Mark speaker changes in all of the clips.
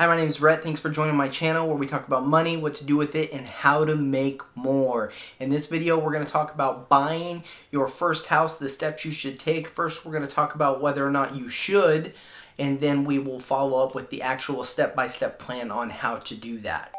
Speaker 1: Hi, my name is Rhett. Thanks for joining my channel where we talk about money, what to do with it, and how to make more. In this video, we're going to talk about buying your first house, the steps you should take. First, we're going to talk about whether or not you should, and then we will follow up with the actual step-by-step plan on how to do that.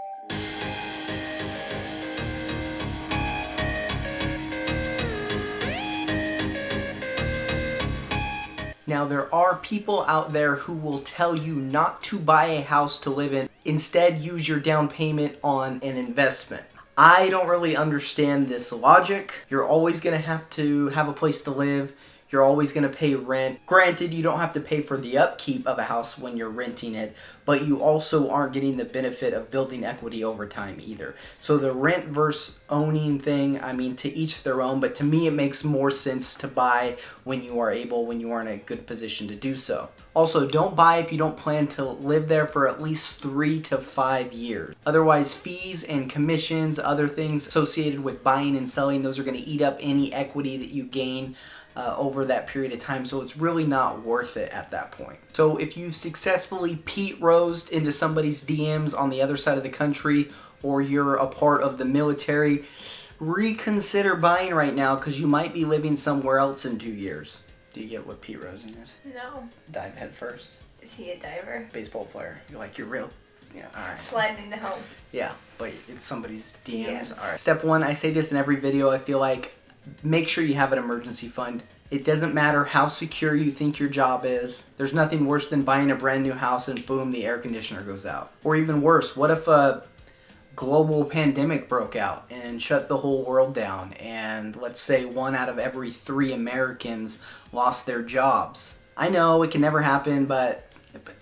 Speaker 1: Now, there are people out there who will tell you not to buy a house to live in. Instead, use your down payment on an investment. I don't really understand this logic. You're always going to have a place to live. You're always going to pay rent. Granted, you don't have to pay for the upkeep of a house when you're renting it, but you also aren't getting the benefit of building equity over time either. So the rent versus owning thing, I mean, to each their own, but to me it makes more sense to buy when you are able, when you are in a good position to do so. Also, don't buy if you don't plan to live there for at least 3 to 5 years. Otherwise, fees and commissions, other things associated with buying and selling, those are going to eat up any equity that you gain over that period of time, so it's really not worth it at that point. So if you've successfully Pete Rosed into somebody's DMs on the other side of the country, or you're a part of the military, reconsider buying right now because you might be living somewhere else in 2 years. Do you get what Pete Rosing is?
Speaker 2: No.
Speaker 1: Dive head first.
Speaker 2: Is he a diver?
Speaker 1: Baseball player. You're real. Yeah, alright.
Speaker 2: Sliding into home.
Speaker 1: Yeah, but it's somebody's DMs.
Speaker 2: Yes.
Speaker 1: Alright. Step 1, I say this in every video, I feel like, make sure you have an emergency fund. It doesn't matter how secure you think your job is. There's nothing worse than buying a brand new house and boom, the air conditioner goes out. Or even worse, what if a global pandemic broke out and shut the whole world down, and let's say 1 out of every 3 Americans lost their jobs? I know it can never happen, but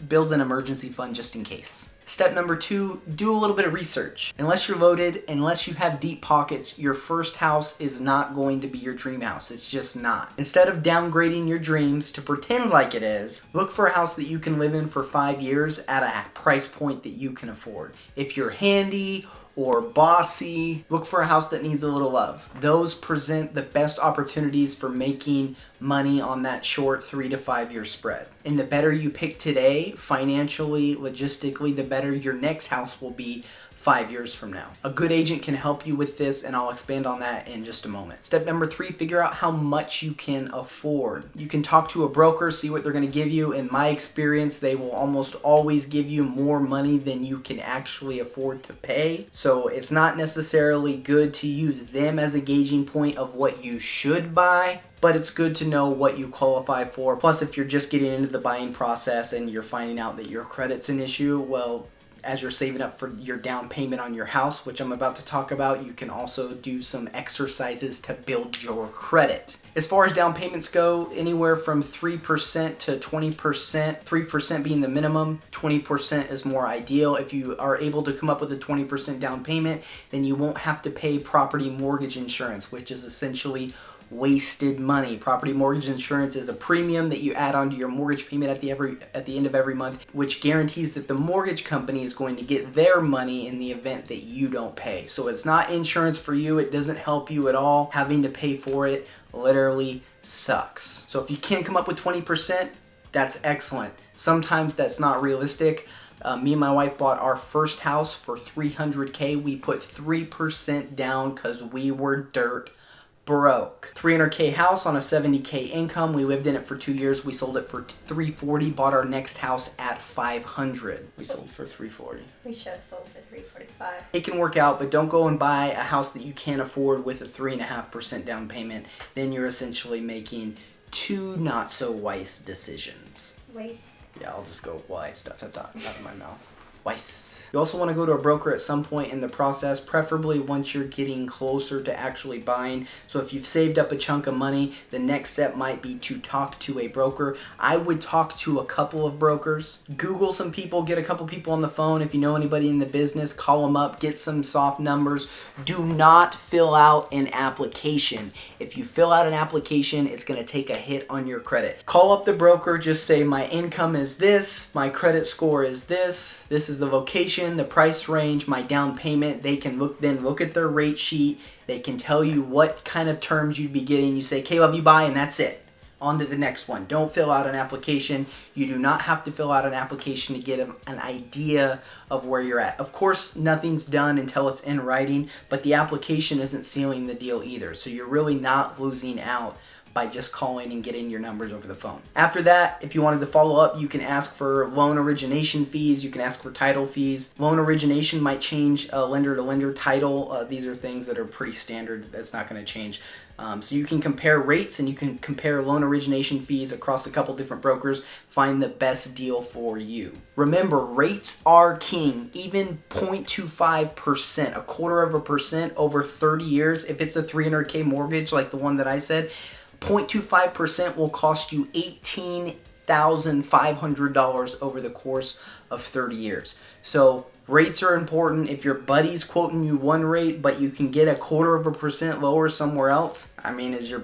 Speaker 1: build an emergency fund just in case. Step number 2, do a little bit of research. Unless you're loaded, unless you have deep pockets, your first house is not going to be your dream house. It's just not. Instead of downgrading your dreams to pretend like it is, look for a house that you can live in for 5 years at a price point that you can afford. If you're handy or bossy, look for a house that needs a little love. Those present the best opportunities for making money on that short 3 to 5 year spread. And the better you pick today, financially, logistically, the better your next house will be 5 years from now. A good agent can help you with this, and I'll expand on that in just a moment. Step number 3, figure out how much you can afford. You can talk to a broker, see what they're going to give you. In my experience, they will almost always give you more money than you can actually afford to pay. So it's not necessarily good to use them as a gauging point of what you should buy, but it's good to know what you qualify for. Plus, if you're just getting into the buying process and you're finding out that your credit's an issue, well, as you're saving up for your down payment on your house, which I'm about to talk about, you can also do some exercises to build your credit. As far as down payments go, anywhere from 3% to 20%, 3% being the minimum, 20% is more ideal. If you are able to come up with a 20% down payment, then you won't have to pay property mortgage insurance, which is essentially wasted money. Property mortgage insurance is a premium that you add onto your mortgage payment at the end of every month, which guarantees that the mortgage company is going to get their money in the event that you don't pay. So it's not insurance for you. It doesn't help you at all. Having to pay for it literally sucks. So if you can't come up with 20%, that's excellent. Sometimes that's not realistic. Me and my wife bought our first house for $300K. We put 3% down because we were dirt broke. $300K house on a $70K income. We lived in it for 2 years. We sold it for $340. Bought our next house at $500. We sold for $340.
Speaker 2: We should have sold for $345.
Speaker 1: It can work out, but don't go and buy a house that you can't afford with a 3.5% down payment. Then you're essentially making 2 not so wise decisions.
Speaker 2: Waste.
Speaker 1: Yeah, I'll just go wise out of my mouth. Wise. You also want to go to a broker at some point in the process, preferably once you're getting closer to actually buying. So if you've saved up a chunk of money, the next step might be to talk to a broker. I would talk to a couple of brokers. Google some people, get a couple people on the phone. If you know anybody in the business, call them up, get some soft numbers. Do not fill out an application. If you fill out an application, it's going to take a hit on your credit. Call up the broker, just say my income is this, my credit score is this is the location, the price range, my down payment. They can look at their rate sheet. They can tell you what kind of terms you'd be getting. You say, Caleb, you buy, and that's it. On to the next one. Don't fill out an application. You do not have to fill out an application to get an idea of where you're at. Of course, nothing's done until it's in writing, but the application isn't sealing the deal either. So you're really not losing out by just calling and getting your numbers over the phone. After that, if you wanted to follow up, you can ask for loan origination fees. You can ask for title fees. Loan origination might change lender to lender. Title, these are things that are pretty standard. That's not going to change. So you can compare rates and you can compare loan origination fees across a couple different brokers. Find the best deal for you. Remember, rates are king. Even 0.25%, a quarter of a percent over 30 years, if it's a $300K mortgage like the one that I said, 0.25% will cost you $18,500 over the course of 30 years. So rates are important. If your buddy's quoting you one rate, but you can get a quarter of a percent lower somewhere else, I mean, is your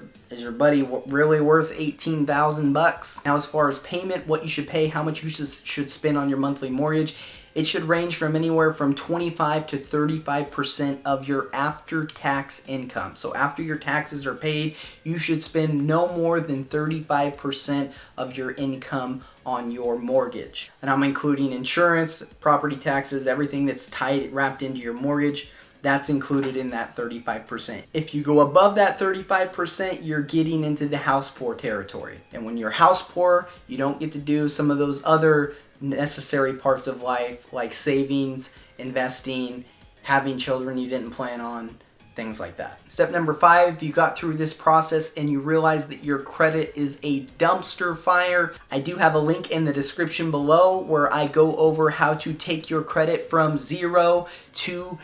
Speaker 1: buddy really worth 18,000 bucks? Now, as far as payment, what you should pay, how much you should spend on your monthly mortgage, it should range from anywhere from 25 to 35% of your after-tax income. So after your taxes are paid, you should spend no more than 35% of your income on your mortgage. And I'm including insurance, property taxes, everything that's wrapped into your mortgage. That's included in that 35%. If you go above that 35%, you're getting into the house poor territory. And when you're house poor, you don't get to do some of those other necessary parts of life like savings, investing, having children you didn't plan on, things like that. Step number 5, if you got through this process and you realize that your credit is a dumpster fire, I do have a link in the description below where I go over how to take your credit from 0 to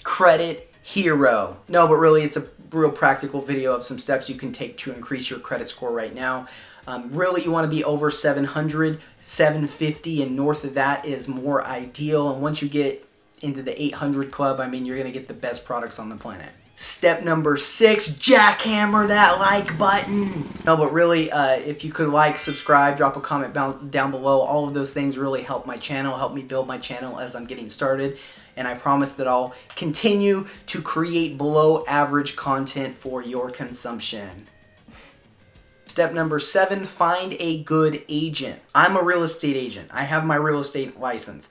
Speaker 1: credit hero. No, but really it's a real practical video of some steps you can take to increase your credit score right now. Really, you want to be over 700, 750, and north of that is more ideal. And once you get into the 800 club, I mean, you're going to get the best products on the planet. Step number 6, jackhammer that like button. No, but really, if you could like, subscribe, drop a comment down below. All of those things really help my channel, help me build my channel as I'm getting started. And I promise that I'll continue to create below average content for your consumption. Step number 7, find a good agent. I'm a real estate agent. I have my real estate license.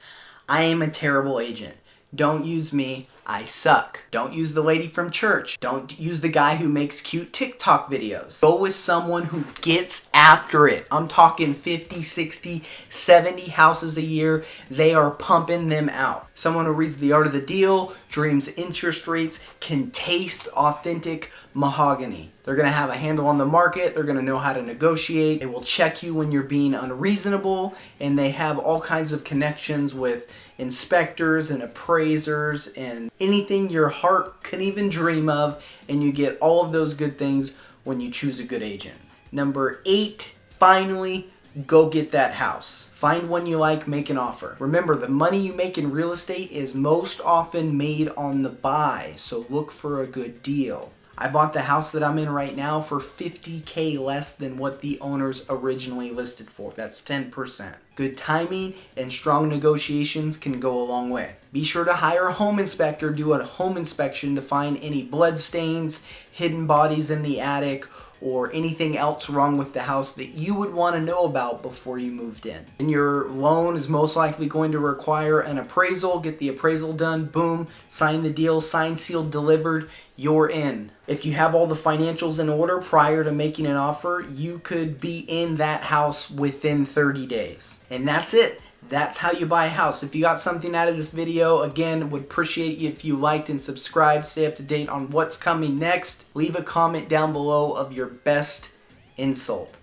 Speaker 1: I am a terrible agent. Don't use me. I suck. Don't use the lady from church. Don't use the guy who makes cute TikTok videos. Go with someone who gets after it. I'm talking 50, 60, 70 houses a year. They are pumping them out. Someone who reads The Art of the Deal, dreams interest rates, can taste authentic mahogany. They're going to have a handle on the market. They're going to know how to negotiate. They will check you when you're being unreasonable. And they have all kinds of connections with inspectors and appraisers and anything your heart can even dream of. And you get all of those good things when you choose a good agent. Number 8, finally, go get that house. Find one you like, make an offer. Remember, the money you make in real estate is most often made on the buy. So look for a good deal. I bought the house that I'm in right now for $50K less than what the owners originally listed for. That's 10%. Good timing and strong negotiations can go a long way. Be sure to hire a home inspector, do a home inspection to find any blood stains, hidden bodies in the attic, or anything else wrong with the house that you would want to know about before you moved in. And your loan is most likely going to require an appraisal. Get the appraisal done, boom, sign the deal, signed, sealed, delivered, you're in. If you have all the financials in order prior to making an offer, you could be in that house within 30 days. And that's it. That's how you buy a house. If you got something out of this video, again, would appreciate you if you liked and subscribed. Stay up to date on what's coming next. Leave a comment down below of your best insult.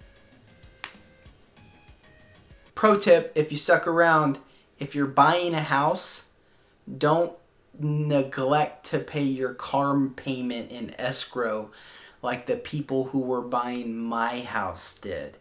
Speaker 1: Pro tip, if you stuck around, if you're buying a house, don't neglect to pay your car payment in escrow like the people who were buying my house did.